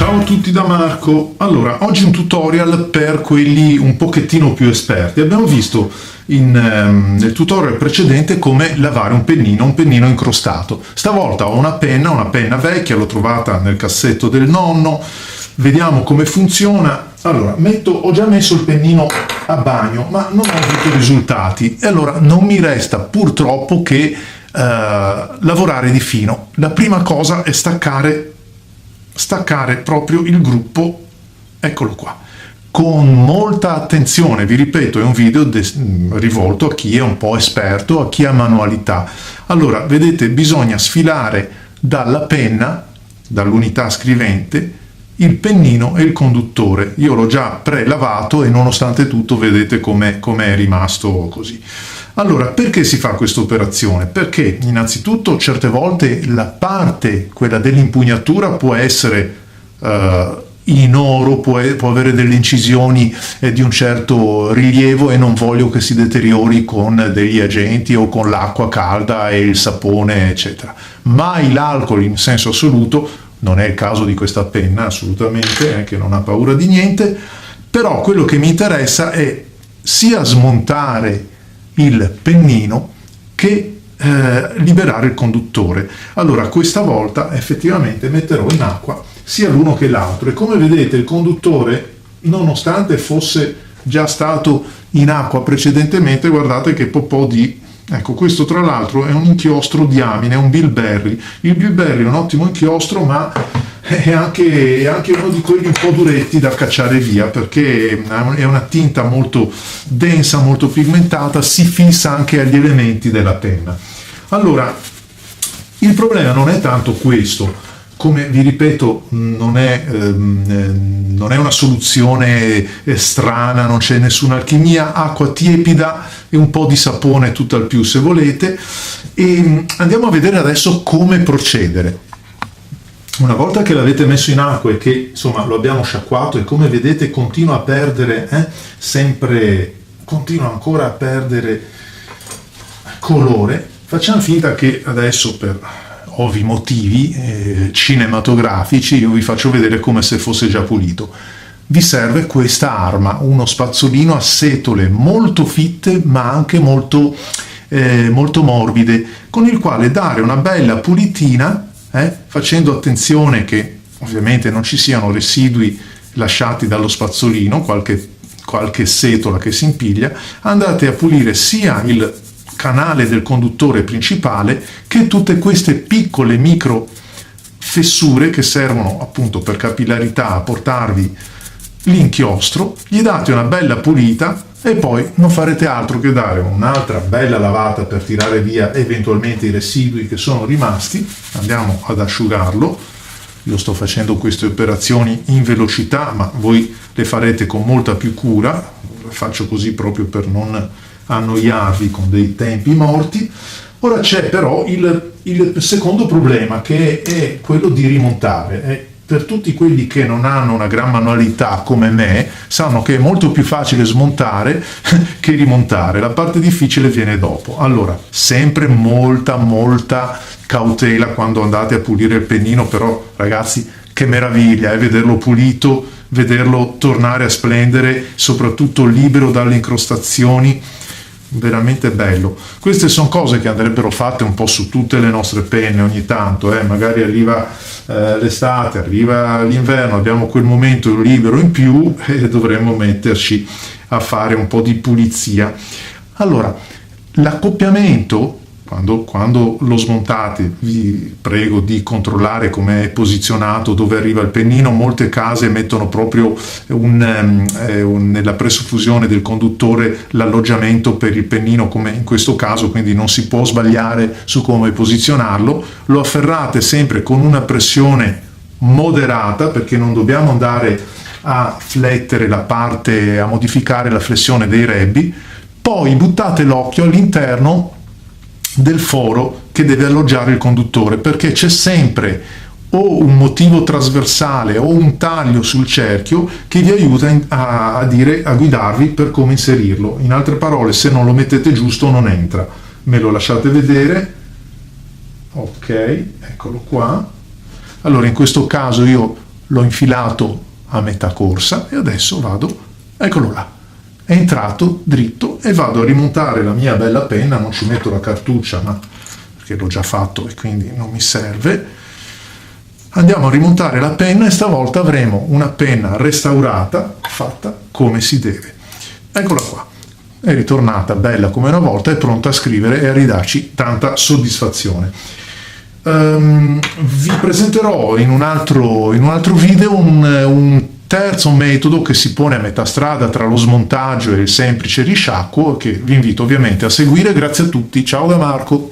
Ciao a tutti da Marco. Allora, oggi un tutorial per quelli un pochettino più esperti. Abbiamo visto nel tutorial precedente come lavare un pennino incrostato. Stavolta ho una penna vecchia, l'ho trovata nel cassetto del nonno. Vediamo come funziona. Allora, ho già messo il pennino a bagno, ma non ho avuto risultati. E allora non mi resta purtroppo che lavorare di fino. La prima cosa è staccare proprio il gruppo, eccolo qua, con molta attenzione. Vi ripeto, è un video rivolto a chi è un po' esperto, a chi ha manualità. Allora, vedete, bisogna sfilare dalla penna, dall'unità scrivente, il pennino e il conduttore. Io l'ho già pre-lavato e nonostante tutto vedete com'è rimasto così. Allora, perché si fa questa operazione? Perché innanzitutto certe volte la parte, quella dell'impugnatura, può essere in oro, può avere delle incisioni di un certo rilievo e non voglio che si deteriori con degli agenti o con l'acqua calda e il sapone, eccetera. Mai l'alcol in senso assoluto, non è il caso di questa penna assolutamente, che non ha paura di niente, però quello che mi interessa è sia smontare il pennino che liberare il conduttore. Allora questa volta effettivamente metterò in acqua sia l'uno che l'altro e come vedete il conduttore, nonostante fosse già stato in acqua precedentemente, guardate che po' di... Ecco, questo tra l'altro è un inchiostro di amine, è un bilberry. Il bilberry è un ottimo inchiostro, ma è anche uno di quelli un po' duretti da cacciare via, perché è una tinta molto densa, molto pigmentata, si fissa anche agli elementi della penna. Allora, il problema non è tanto questo. Come vi ripeto, non è una soluzione strana, non c'è nessuna alchimia, acqua tiepida e un po' di sapone tutto al più se volete, e andiamo a vedere adesso come procedere. Una volta che l'avete messo in acqua e che insomma lo abbiamo sciacquato e come vedete continua a perdere continua ancora a perdere colore, facciamo finta che adesso per ovvi motivi cinematografici io vi faccio vedere come se fosse già pulito. Vi serve questa arma, uno spazzolino a setole molto fitte ma anche molto morbide, con il quale dare una bella pulitina, facendo attenzione che ovviamente non ci siano residui lasciati dallo spazzolino, qualche setola che si impiglia. Andate a pulire sia il canale del conduttore principale che tutte queste piccole micro fessure che servono appunto per capillarità a portarvi l'inchiostro. Gli date una bella pulita e poi non farete altro che dare un'altra bella lavata per tirare via eventualmente i residui che sono rimasti. Andiamo ad asciugarlo. Io sto facendo queste operazioni in velocità, ma voi le farete con molta più cura. Le faccio così proprio per non annoiarvi con dei tempi morti. Ora c'è però il secondo problema, che è quello di rimontare. Per tutti quelli che non hanno una gran manualità come me, sanno che è molto più facile smontare che rimontare. La parte difficile viene dopo. Allora, sempre molta cautela quando andate a pulire il pennino, però ragazzi, che meraviglia vederlo pulito, vederlo tornare a splendere, soprattutto libero dalle incrostazioni. Veramente bello. Queste sono cose che andrebbero fatte un po' su tutte le nostre penne ogni tanto, magari arriva l'estate, arriva l'inverno, abbiamo quel momento libero in più e dovremmo metterci a fare un po' di pulizia. Allora, l'accoppiamento, quando lo smontate, vi prego di controllare come è posizionato, dove arriva il pennino. Molte case mettono proprio nella pressofusione del conduttore l'alloggiamento per il pennino, come in questo caso, quindi non si può sbagliare su come posizionarlo. Lo afferrate sempre con una pressione moderata, perché non dobbiamo andare a flettere la parte, a modificare la flessione dei rebbi. Poi buttate l'occhio all'interno del foro che deve alloggiare il conduttore, perché c'è sempre o un motivo trasversale o un taglio sul cerchio che vi aiuta a guidarvi per come inserirlo. In altre parole, se non lo mettete giusto non entra. Me lo lasciate vedere? Ok, eccolo qua. Allora in questo caso io l'ho infilato a metà corsa e adesso vado, eccolo là, è entrato dritto e vado a rimontare la mia bella penna, non ci metto la cartuccia ma perché l'ho già fatto e quindi non mi serve. Andiamo a rimontare la penna e stavolta avremo una penna restaurata, fatta come si deve. Eccola qua, è ritornata bella come una volta, è pronta a scrivere e a ridarci tanta soddisfazione. Vi presenterò in un altro video un terzo metodo che si pone a metà strada tra lo smontaggio e il semplice risciacquo, che vi invito ovviamente a seguire. Grazie a tutti, ciao da Marco.